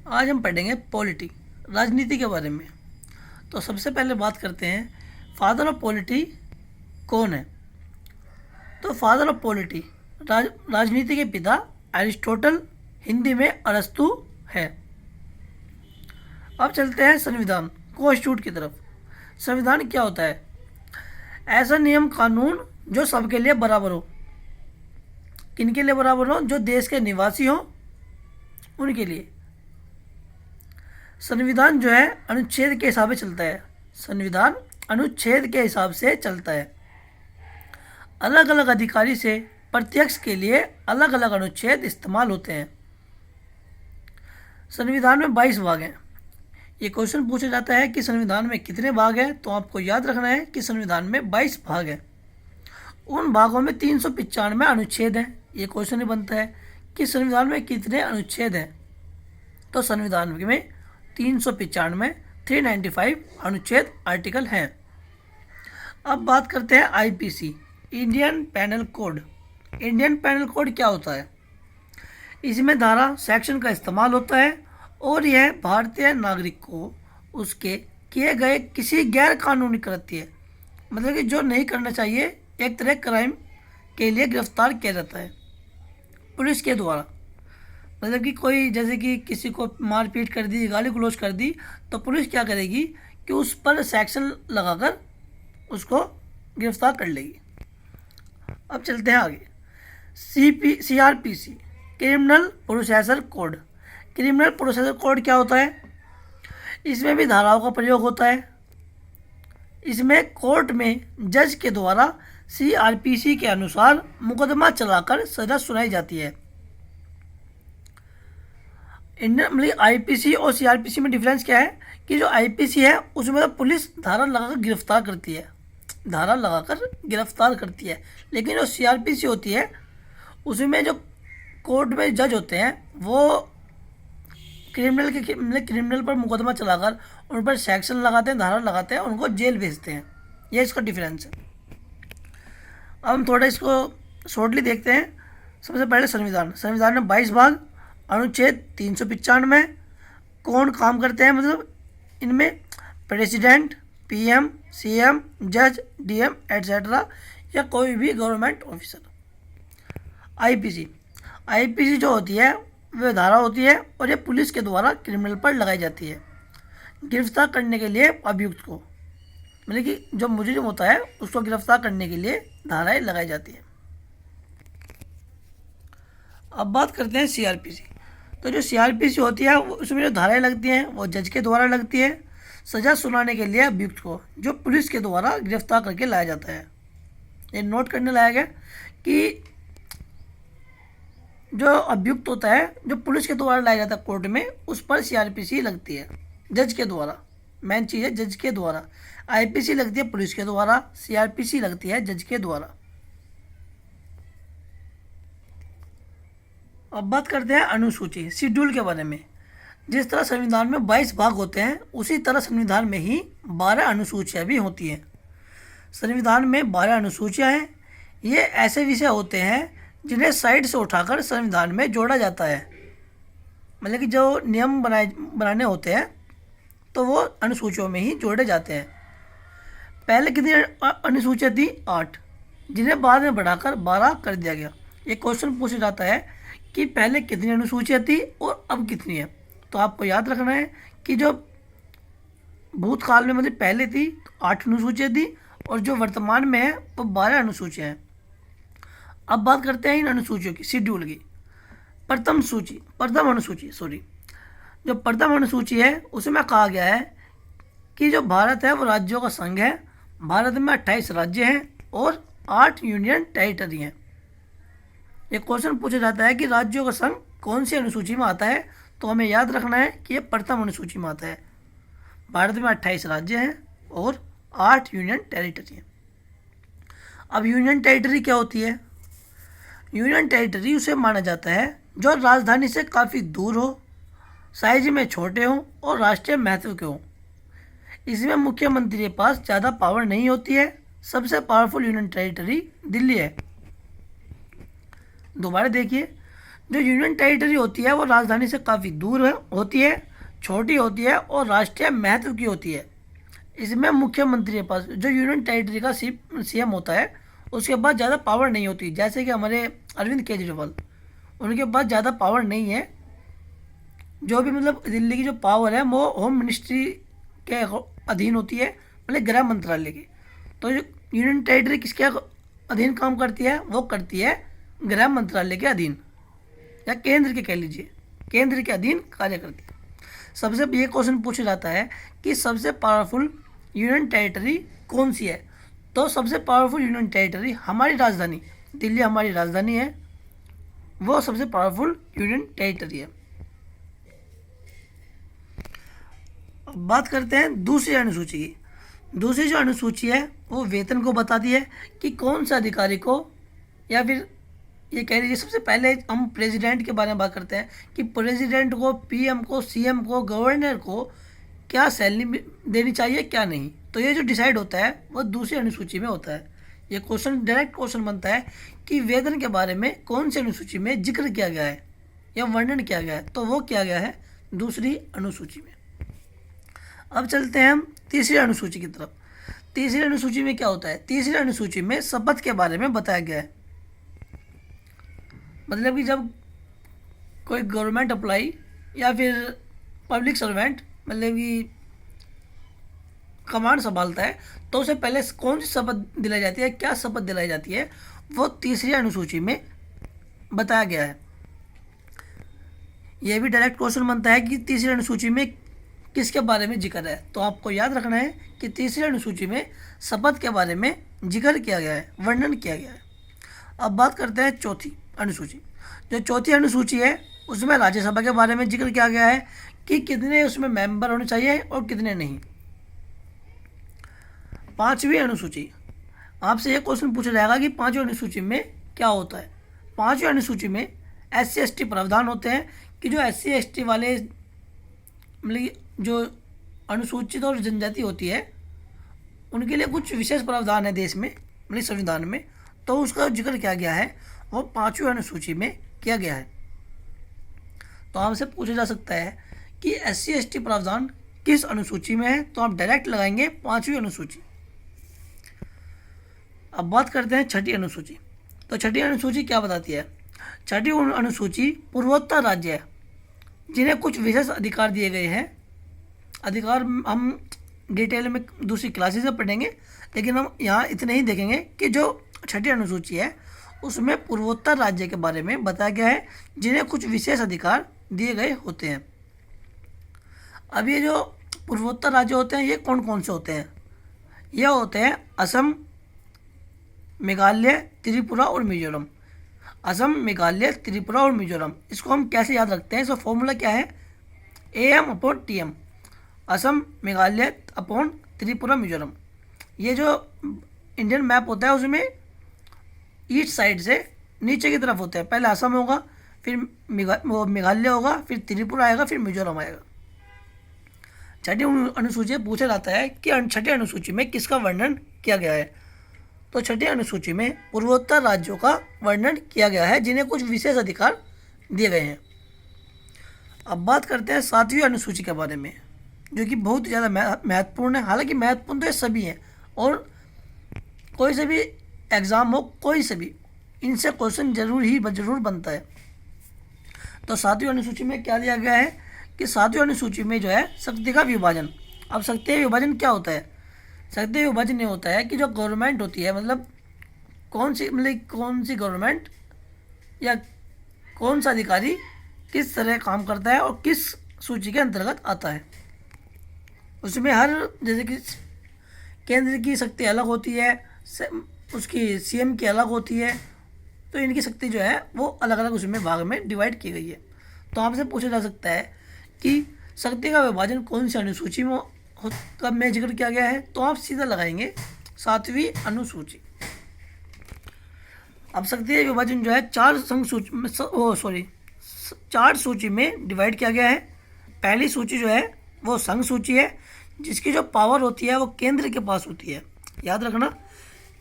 आज हम पढ़ेंगे पॉलिटी, राजनीति के बारे में। तो सबसे पहले बात करते हैं फादर ऑफ पॉलिटी कौन है। तो फादर ऑफ पॉलिटी राजनीति के पिता अरिस्टोटल, हिंदी में अरस्तु है। अब चलते हैं संविधान कॉन्स्टिट्यूट की तरफ। संविधान क्या होता है? ऐसा नियम कानून जो सबके लिए बराबर हो। किनके लिए बराबर हो? जो देश के निवासी हो उनके लिए। संविधान जो है अनुच्छेद के हिसाब से चलता है। संविधान अनुच्छेद के हिसाब से चलता है। अलग अलग अधिकारी से प्रत्यक्ष के लिए अलग अलग अनुच्छेद इस्तेमाल होते हैं। संविधान में 22 भाग हैं। ये क्वेश्चन पूछा जाता है कि संविधान में कितने भाग हैं, तो आपको याद रखना है कि संविधान में 22 भाग हैं। उन भागों में 395 अनुच्छेद हैं। ये क्वेश्चन ही बनता है कि संविधान में कितने अनुच्छेद हैं, तो संविधान में 395 अनुच्छेद आर्टिकल हैं। अब बात करते हैं IPC, Indian panel code. Indian panel code क्या होता है? इसमें धारा सेक्शन का इस्तेमाल होता है और यह भारतीय नागरिक को उसके किए गए किसी गैर कानूनी कृत्य, मतलब कि जो नहीं करना चाहिए, एक तरह क्राइम के लिए गिरफ्तार किया जाता है पुलिस के द्वारा। मतलब कि कोई जैसे कि किसी को मारपीट कर दी, गाली गलौज कर दी, तो पुलिस क्या करेगी कि उस पर सेक्शन लगाकर उसको गिरफ्तार कर लेगी। अब चलते हैं आगे। CrPC, criminal processor code. Criminal processor code क्या होता है? इसमें भी धाराओं का प्रयोग होता है। इसमें कोर्ट में जज के द्वारा सीआरपीसी के अनुसार मुकदमा चलाकर सजा सुनाई जाती है। इंडियन मतलब आईपीसी और सीआरपीसी में डिफरेंस क्या है कि जो आईपीसी है उसमें तो पुलिस धारा लगाकर गिरफ्तार करती है, धारा लगाकर गिरफ्तार करती है। लेकिन जो सीआरपीसी होती है उसमें जो कोर्ट में जज होते हैं वो क्रिमिनल पर मुकदमा चलाकर उन पर सेक्शन लगाते हैं, धारा लगाते हैं, उनको जेल भेजते हैं। ये इसका डिफरेंस है। अब हम थोड़ा इसको शॉर्टली देखते हैं। सबसे पहले संविधान में 22 भाग, अनुच्छेद 395। कौन काम करते हैं? मतलब इनमें प्रेसिडेंट, पीएम, सीएम, जज, डीएम एटसेट्रा या कोई भी गवर्नमेंट ऑफिसर। आईपीसी जो होती है वह धारा होती है और ये पुलिस के द्वारा क्रिमिनल पर लगाई जाती है गिरफ्तार करने के लिए अभियुक्त को, मतलब कि जो मुजरिम होता है उसको गिरफ्तार करने के लिए धाराएं लगाई जाती है। अब बात करते हैं सीआरपीसी। तो जो सीआरपीसी होती है उसमें जो धाराएं लगती हैं वो जज के द्वारा लगती है सजा सुनाने के लिए अभियुक्त को, जो पुलिस के द्वारा गिरफ्तार करके लाया जाता है। ये नोट करने लायक है कि जो अभियुक्त होता है जो पुलिस के द्वारा लाया जाता है कोर्ट में, उस पर सीआरपीसी लगती है जज के द्वारा। मेन चीज़ है जज के द्वारा। आईपीसी लगती है पुलिस के द्वारा, सीआरपीसी लगती है जज के द्वारा। अब बात करते हैं अनुसूची, शेड्यूल के बारे में। जिस तरह संविधान में 22 भाग होते हैं उसी तरह संविधान में ही 12 अनुसूचियाँ भी होती हैं। संविधान में 12 अनुसूचियाँ हैं। ये ऐसे विषय होते हैं जिन्हें साइड से उठाकर संविधान में जोड़ा जाता है। मतलब कि जो नियम बनाने होते हैं तो वो अनुसूचियों में ही जोड़े जाते हैं। पहले कितनी अनुसूचियाँ थी? 8, जिन्हें बाद में बढ़ाकर 12 कर दिया गया। ये क्वेश्चन पूछा जाता है कि पहले कितनी अनुसूचियाँ थी और अब कितनी है। तो आपको याद रखना है कि जो भूतकाल में मतलब पहले थी 8 अनुसूचियाँ थी और जो वर्तमान में है वो 12 अनुसूचियाँ हैं। अब बात करते हैं इन अनुसूचियों की, शेड्यूल की। प्रथम अनुसूची जो प्रथम अनुसूची है उसमें कहा गया है कि जो भारत है वो राज्यों का संघ है। भारत में 28 राज्य हैं और 8 यूनियन टेरिटरी हैं। ये क्वेश्चन पूछा जाता है कि राज्यों का संघ कौन सी अनुसूची में आता है, तो हमें याद रखना है कि ये प्रथम अनुसूची में आता है। भारत में 28 राज्य हैं और 8 यूनियन टेरिटरी हैं। अब यूनियन टेरिटरी क्या होती है? यूनियन टेरिटरी उसे माना जाता है जो राजधानी से काफ़ी दूर हो, साइज में छोटे हों और राष्ट्रीय महत्व के हों। इसमें मुख्यमंत्री के पास ज़्यादा पावर नहीं होती है। सबसे पावरफुल यूनियन टेरिटरी दिल्ली है। दोबारा देखिए, जो यूनियन टेरिटरी होती है वो राजधानी से काफ़ी दूर होती है, छोटी होती है और राष्ट्रीय महत्व की होती है। इसमें मुख्यमंत्री के पास, जो यूनियन टेरिटरी का सीएम होता है, उसके पास ज़्यादा पावर नहीं होती। जैसे कि हमारे अरविंद केजरीवाल, उनके पास ज़्यादा पावर नहीं है। जो भी मतलब दिल्ली की जो पावर है वो होम मिनिस्ट्री के अधीन होती है, मतलब गृह मंत्रालय की। तो जो यूनियन टेरिटरी किसके अधीन काम करती है, वो करती है गृह मंत्रालय के अधीन, या केंद्र के कह लीजिए, केंद्र के अधीन कार्य करती है। सबसे ये क्वेश्चन पूछा जाता है कि सबसे पावरफुल यूनियन टेरिटरी कौन सी है। तो सबसे पावरफुल यूनियन टेरिटरी हमारी राजधानी दिल्ली, हमारी राजधानी है, वो सबसे पावरफुल यूनियन टेरिटरी है। अब बात करते हैं दूसरी अनुसूची की। दूसरी जो अनुसूची है वो वेतन को बताती है कि कौन सा अधिकारी को, या फिर ये कह लीजिए सबसे पहले हम प्रेसिडेंट के बारे में बात करते हैं कि प्रेसिडेंट को, पीएम को, सीएम को, गवर्नर को क्या सैलरी देनी चाहिए, क्या नहीं। तो ये जो डिसाइड होता है वो दूसरी अनुसूची में होता है। ये क्वेश्चन डायरेक्ट क्वेश्चन बनता है कि वेतन के बारे में कौन सी अनुसूची में जिक्र किया गया है या वर्णन किया गया है, तो वो किया गया है दूसरी अनुसूची में। अब चलते हैं हम तीसरी अनुसूची की तरफ। तीसरी अनुसूची में क्या होता है, तीसरी अनुसूची में शपथ के बारे में बताया गया है। मतलब कि जब कोई गवर्नमेंट अप्लाई या फिर पब्लिक सर्वेंट मतलब कि कमांड संभालता है, तो उसे पहले कौन सी शपथ दिलाई जाती है, क्या शपथ दिलाई जाती है, वो तीसरी अनुसूची में बताया गया है। यह भी डायरेक्ट क्वेश्चन बनता है कि तीसरी अनुसूची में किसके बारे में जिक्र है। तो आपको याद रखना है कि तीसरी अनुसूची में शपथ के बारे में जिक्र किया गया है, वर्णन किया गया है। अब बात करते हैं चौथी अनुसूची। जो चौथी अनुसूची है उसमें राज्यसभा के बारे में जिक्र किया गया है कि कितने उसमें मेंबर होने चाहिए और कितने नहीं। पांचवी अनुसूची, आपसे ये क्वेश्चन पूछा जाएगा कि पांचवी अनुसूची में क्या होता है। पांचवी अनुसूची में SC/ST प्रावधान होते हैं कि जो SC/ST वाले मतलब जो अनुसूचित और जनजाति होती है उनके लिए कुछ विशेष प्रावधान है देश में, मतलब संविधान में, तो उसका जिक्र किया गया है, वो पांचवी अनुसूची में किया गया है। तो आपसे पूछा जा सकता है कि SC/ST प्रावधान किस अनुसूची में है, तो आप डायरेक्ट लगाएंगे पांचवी अनुसूची। अब बात करते हैं छठी अनुसूची। तो छठी अनुसूची क्या बताती है। छठी अनुसूची पूर्वोत्तर राज्य है जिन्हें कुछ विशेष अधिकार दिए गए हैं। अधिकार हम डिटेल में दूसरी क्लासेस में पढ़ेंगे, लेकिन हम यहाँ इतने ही देखेंगे कि जो छठी अनुसूची है उसमें पूर्वोत्तर राज्य के बारे में बताया गया है जिन्हें कुछ विशेष अधिकार दिए गए होते हैं। अब ये जो पूर्वोत्तर राज्य होते हैं ये कौन कौन से होते हैं, यह होते हैं असम, मेघालय, त्रिपुरा और मिजोरम। असम, मेघालय, त्रिपुरा और मिजोरम, इसको हम कैसे याद रखते हैं, इसका फॉर्मूला क्या है, AM/TM, असम, मेघालय अपॉन त्रिपुरा, मिजोरम। ये जो इंडियन मैप होता है उसमें ईस्ट साइड से नीचे की तरफ होता है, पहले असम होगा, फिर मेघालय होगा, फिर त्रिपुरा आएगा, फिर मिजोरम आएगा। छठी अनुसूची पूछा जाता है कि छठी अनुसूची में किसका वर्णन किया गया है। तो छठी अनुसूची में पूर्वोत्तर राज्यों का वर्णन किया गया है जिन्हें कुछ विशेष अधिकार दिए गए हैं। अब बात करते हैं सातवीं अनुसूची के बारे में, जो कि बहुत ज़्यादा महत्वपूर्ण है। हालांकि महत्वपूर्ण तो ये सभी हैं, और कोई से भी एग्ज़ाम हो, कोई से भी, इनसे क्वेश्चन जरूर बनता है। तो सातवीं अनुसूची में क्या दिया गया है कि सातवीं अनुसूची में जो है शक्ति का विभाजन। अब शक्ति का विभाजन क्या होता है, शक्ति विभाजन ये होता है कि जो गवर्नमेंट होती है, मतलब कौन सी गवर्नमेंट या कौन सा अधिकारी किस तरह काम करता है और किस सूची के अंतर्गत आता है। उसमें हर, जैसे कि केंद्र की शक्ति अलग होती है, उसकी CM की अलग होती है, तो इनकी शक्ति जो है वो अलग अलग उसमें भाग में डिवाइड की गई है। तो आपसे पूछा जा सकता है कि शक्ति का विभाजन कौन सी अनुसूची में कब में जिक्र किया गया है, तो आप सीधा लगाएंगे सातवीं अनुसूची। अब शक्ति का विभाजन जो है चार सूची में डिवाइड किया गया है। पहली सूची जो है वो संघ सूची है, जिसकी जो पावर होती है वो केंद्र के पास होती है। याद रखना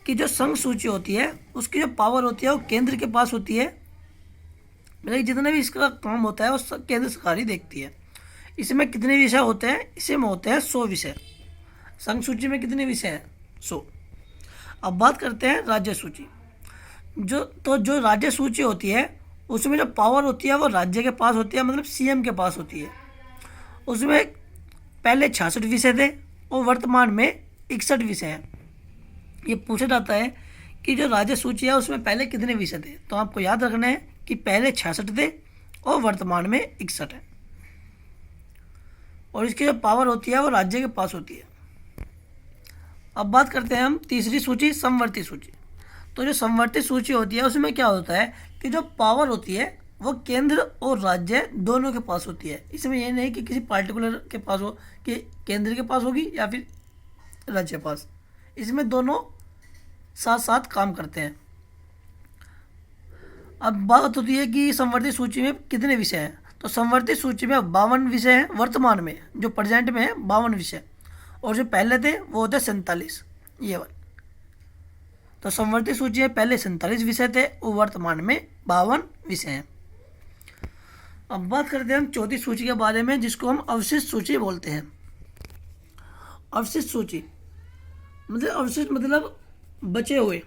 कि जो संघ सूची होती है उसकी जो पावर होती है वो केंद्र के पास होती है, मतलब जितना भी इसका काम होता है वो केंद्र सरकार ही देखती है। इसमें कितने विषय होते हैं? इसमें होते हैं 100 विषय। संघ सूची में कितने विषय हैं? 100। अब बात करते हैं राज्य सूची। जो राज्य सूची होती है उसमें जो पावर होती है वो राज्य के पास होती है, मतलब सीएम के पास होती है। उसमें पहले 66 विषय थे और वर्तमान में 61 विषय हैं। ये पूछा जाता है कि जो राज्य सूची है उसमें पहले कितने विषय थे, तो आपको याद रखना है कि पहले 66 थे और वर्तमान में 61 है। और इसकी जो पावर होती है वो राज्य के पास होती है। अब बात करते हैं हम तीसरी सूची, समवर्ती सूची। तो जो समवर्ती सूची होती है उसमें क्या होता है कि जो पावर होती है वो केंद्र और राज्य दोनों के पास होती है। इसमें यह नहीं कि किसी पार्टिकुलर के पास हो, कि केंद्र के पास होगी या फिर राज्य के पास। इसमें दोनों साथ साथ काम करते हैं। अब बात होती है कि समवर्ती सूची में कितने विषय हैं, तो समवर्ती सूची में 52 विषय हैं वर्तमान में, जो प्रेजेंट में है 52 विषय, और जो पहले थे वो होते 47। ये बात, तो समवर्ती सूची में पहले 47 विषय थे और वर्तमान में 52 विषय हैं। अब बात करते हैं हम चौथी सूची के बारे में, जिसको हम अवशिष्ट सूची बोलते हैं। अवशिष्ट सूची मतलब अवशिष्ट मतलब बचे हुए,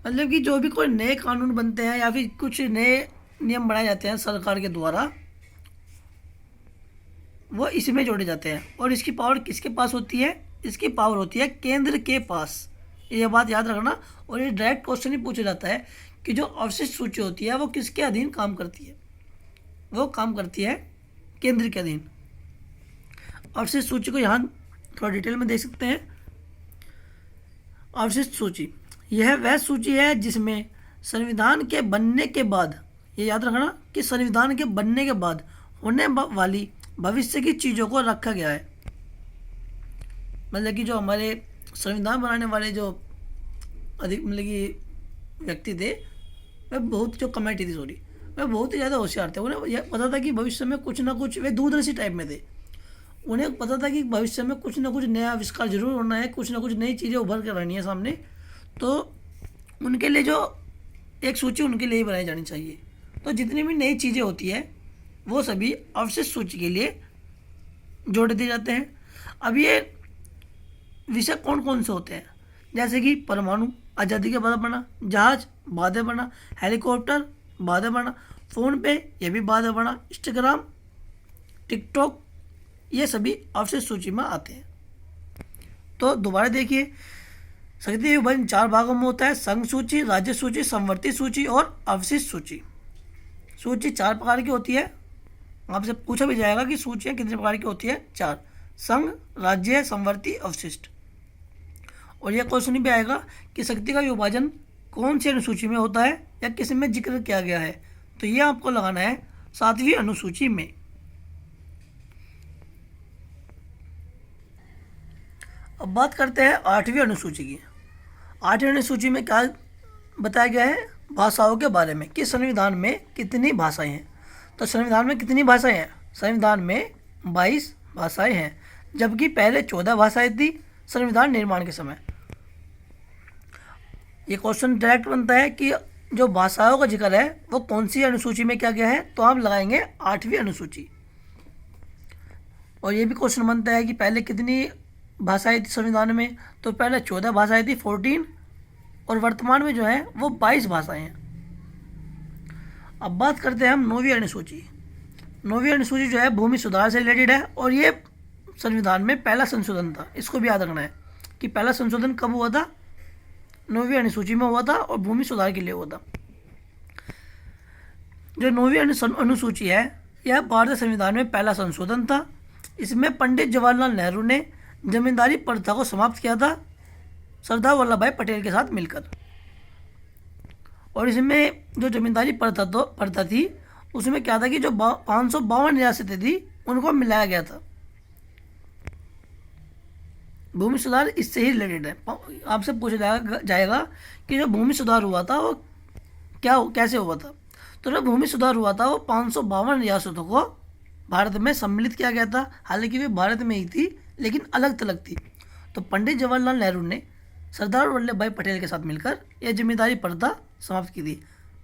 मतलब कि जो भी कोई नए कानून बनते हैं या फिर कुछ नए नियम बनाए जाते हैं सरकार के द्वारा, वो इसमें जोड़े जाते हैं। और इसकी पावर किसके पास होती है? इसकी पावर होती है केंद्र के पास। ये बात याद रखना। और ये डायरेक्ट क्वेश्चन ही पूछा जाता है कि जो अवशिष्ट सूची होती है वो किसके अधीन काम करती है? वो काम करती है केंद्र के अधीन। अवशिष्ट सूची को यहाँ थोड़ा डिटेल में देख सकते हैं। अवशिष्ट सूची यह वह सूची है जिसमें संविधान के बनने के बाद, ये याद रखना कि संविधान के बनने के बाद होने वाली भविष्य की चीज़ों को रखा गया है। मतलब कि जो हमारे संविधान बनाने वाले जो अधिक मतलब कि व्यक्ति थे, वह बहुत जो कमेटी थी सॉरी वह बहुत ही ज़्यादा होशियार थे। उन्हें यह पता था कि भविष्य में कुछ ना कुछ, वे दूरदर्शी टाइप में थे। उन्हें पता था कि भविष्य में कुछ ना कुछ नया आविष्कार जरूर होना है, कुछ ना कुछ नई चीज़ें उभर कर रहनी है सामने। तो उनके लिए जो एक सूची उनके लिए ही बनाई जानी चाहिए। तो जितनी भी नई चीज़ें होती है वो सभी अवशिष्ट सूची के लिए जोड़ दिए जाते हैं। अब ये विषय कौन कौन से होते हैं? जैसे कि परमाणु, आज़ादी के बाद बना, जहाज बाद में बना, हेलीकॉप्टर बाद में बना, फ़ोन पे ये भी बाद में बना, इंस्टाग्राम, टिकटॉक, ये सभी अवशिष्ट सूची में आते हैं। तो दोबारा देखिए, शक्ति विभाजन 4 भागों में होता है: संघ सूची, राज्य सूची, समवर्ती सूची और अवशिष्ट सूची। सूची 4 प्रकार की होती है। आपसे पूछा भी जाएगा कि सूचियाँ कितने प्रकार की होती है? 4: संघ, राज्य, समवर्ती, अवशिष्ट। और यह क्वेश्चन भी आएगा कि शक्ति का विभाजन कौन सी अनुसूची में होता है या किस में जिक्र किया गया है, तो यह आपको लगाना है 7वीं अनुसूची में। अब बात करते हैं 8वीं अनुसूची की। 8वीं अनुसूची में क्या बताया गया है? भाषाओं के बारे में, कि संविधान में कितनी भाषाएं हैं। तो संविधान में कितनी भाषाएं हैं? संविधान में 22 भाषाएं हैं, जबकि पहले 14 भाषाएं थी संविधान निर्माण के समय। ये क्वेश्चन डायरेक्ट बनता है कि जो भाषाओं का जिक्र है वो कौन सी अनुसूची में किया गया है, तो आप लगाएंगे 8वीं अनुसूची। और ये भी क्वेश्चन बनता है कि पहले कितनी भाषाएं थी संविधान में, तो पहले 14 भाषाएं थी 14, और वर्तमान में जो है वो 22 भाषाएं हैं। अब बात करते हैं हम 9वीं अनुसूची। 9वीं अनुसूची जो है भूमि सुधार से रिलेटेड है, और ये संविधान में पहला संशोधन था। इसको भी याद रखना है कि पहला संशोधन कब हुआ था? 9वीं अनुसूची में हुआ था, और भूमि सुधार के लिए हुआ था। जो 9वीं अनुसूची है यह भारतीय संविधान में पहला संशोधन था। इसमें पंडित जवाहरलाल नेहरू ने जमींदारी प्रथा को समाप्त किया था सरदार वल्लभ भाई पटेल के साथ मिलकर। और इसमें जो जमींदारी प्रथा थी उसमें क्या था कि जो 552 रियासतें थी उनको मिलाया गया था। भूमि सुधार इससे ही रिलेटेड है। आपसे पूछा जाएगा कि जो भूमि सुधार हुआ था वो कैसे हुआ था। तो जो भूमि सुधार हुआ था वो 552 रियासतों को भारत में सम्मिलित किया गया था। हालांकि वे भारत में ही थी लेकिन अलग थलग थी। तो पंडित जवाहरलाल नेहरू ने सरदार वल्लभ भाई पटेल के साथ मिलकर यह जमींदारी प्रथा समाप्त की थी।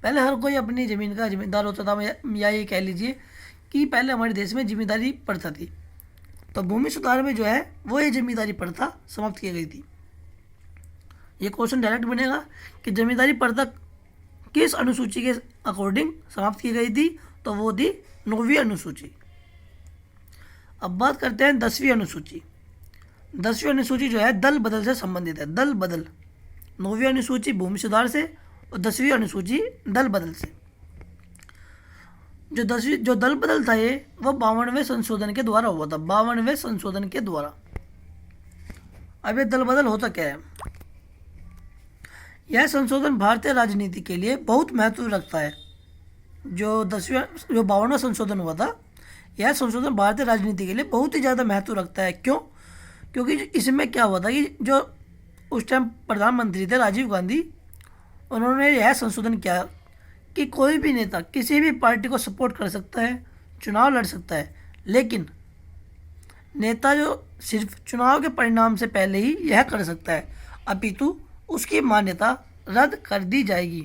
पहले हर कोई अपनी ज़मीन का जिम्मेदार होता था, या ये कह लीजिए कि पहले हमारे देश में जिम्मेदारी प्रथा थी। तो भूमि सुधार में जो है वो ये जिम्मेदारी प्रथा समाप्त की गई थी। ये क्वेश्चन डायरेक्ट बनेगा कि जमींदारी प्रथा किस अनुसूची के अकॉर्डिंग समाप्त की गई थी, तो वो थी 9वीं अनुसूची। अब बात करते हैं 10वीं अनुसूची। 10वीं अनुसूची जो है दल बदल से संबंधित है। दल बदल, 9वीं अनुसूची भूमि सुधार से और 10वीं अनुसूची दल बदल से। जो दल बदल था ये वो 52वें संशोधन के द्वारा हुआ था, 52वें संशोधन के द्वारा। अब ये दल बदल होता क्या है? यह संशोधन भारतीय राजनीति के लिए बहुत महत्व रखता है। जो 52वां संशोधन हुआ था, यह संशोधन भारतीय राजनीति के लिए बहुत ही ज़्यादा महत्व रखता है। क्यों? क्योंकि इसमें क्या हुआ था कि जो उस टाइम प्रधानमंत्री थे राजीव गांधी, उन्होंने यह संशोधन किया कि कोई भी नेता किसी भी पार्टी को सपोर्ट कर सकता है, चुनाव लड़ सकता है, लेकिन नेता जो सिर्फ चुनाव के परिणाम से पहले ही यह कर सकता है, अपितु उसकी मान्यता रद्द कर दी जाएगी।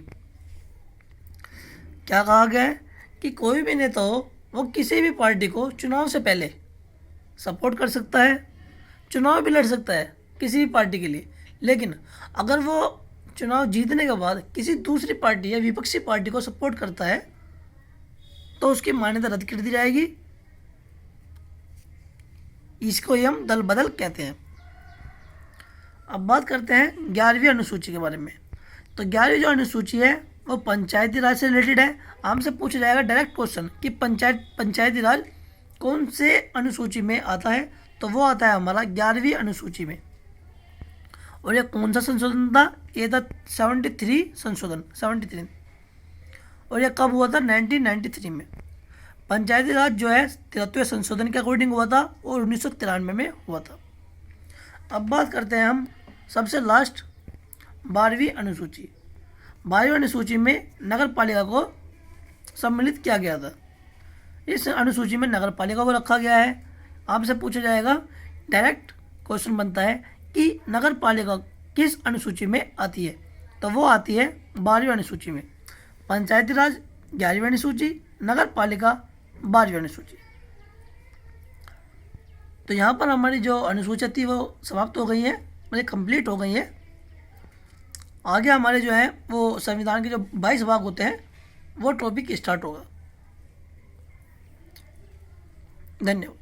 क्या कहा गया है कि कोई भी नेता हो वो किसी भी पार्टी को चुनाव से पहले सपोर्ट कर सकता है, चुनाव भी लड़ सकता है किसी भी पार्टी के लिए, लेकिन अगर वो चुनाव जीतने के बाद किसी दूसरी पार्टी या विपक्षी पार्टी को सपोर्ट करता है तो उसकी मान्यता रद्द कर दी जाएगी। इसको ही हम दल बदल कहते हैं। अब बात करते हैं 11वीं अनुसूची के बारे में। तो 11वीं जो अनुसूची है वो पंचायती राज से रिलेटेड है। हमसे पूछा जाएगा डायरेक्ट क्वेश्चन कि पंचायती राज कौन से अनुसूची में आता है, तो वो आता है हमारा 11वीं अनुसूची में। और ये कौन सा संशोधन था? ये था 73 संशोधन, 73। और ये कब हुआ था? 1993 में। पंचायती राज जो है 73वें संशोधन के अकॉर्डिंग हुआ था और 1993 में हुआ था। अब बात करते हैं हम सबसे लास्ट 12वीं अनुसूची। 12वीं अनुसूची में नगर पालिका को सम्मिलित किया गया था। इस अनुसूची में नगर पालिका को रखा गया है। आपसे पूछा जाएगा, डायरेक्ट क्वेश्चन बनता है कि नगर पालिका किस अनुसूची में आती है, तो वो आती है 12वीं अनुसूची में। पंचायती राज 11वीं अनुसूची, नगर पालिका 12वीं अनुसूची। तो यहाँ पर हमारी जो अनुसूची थी वो समाप्त हो गई है, मतलब कंप्लीट हो गई है। आगे हमारे जो है वो संविधान के जो 22 भाग होते हैं वो टॉपिक स्टार्ट होगा। धन्यवाद।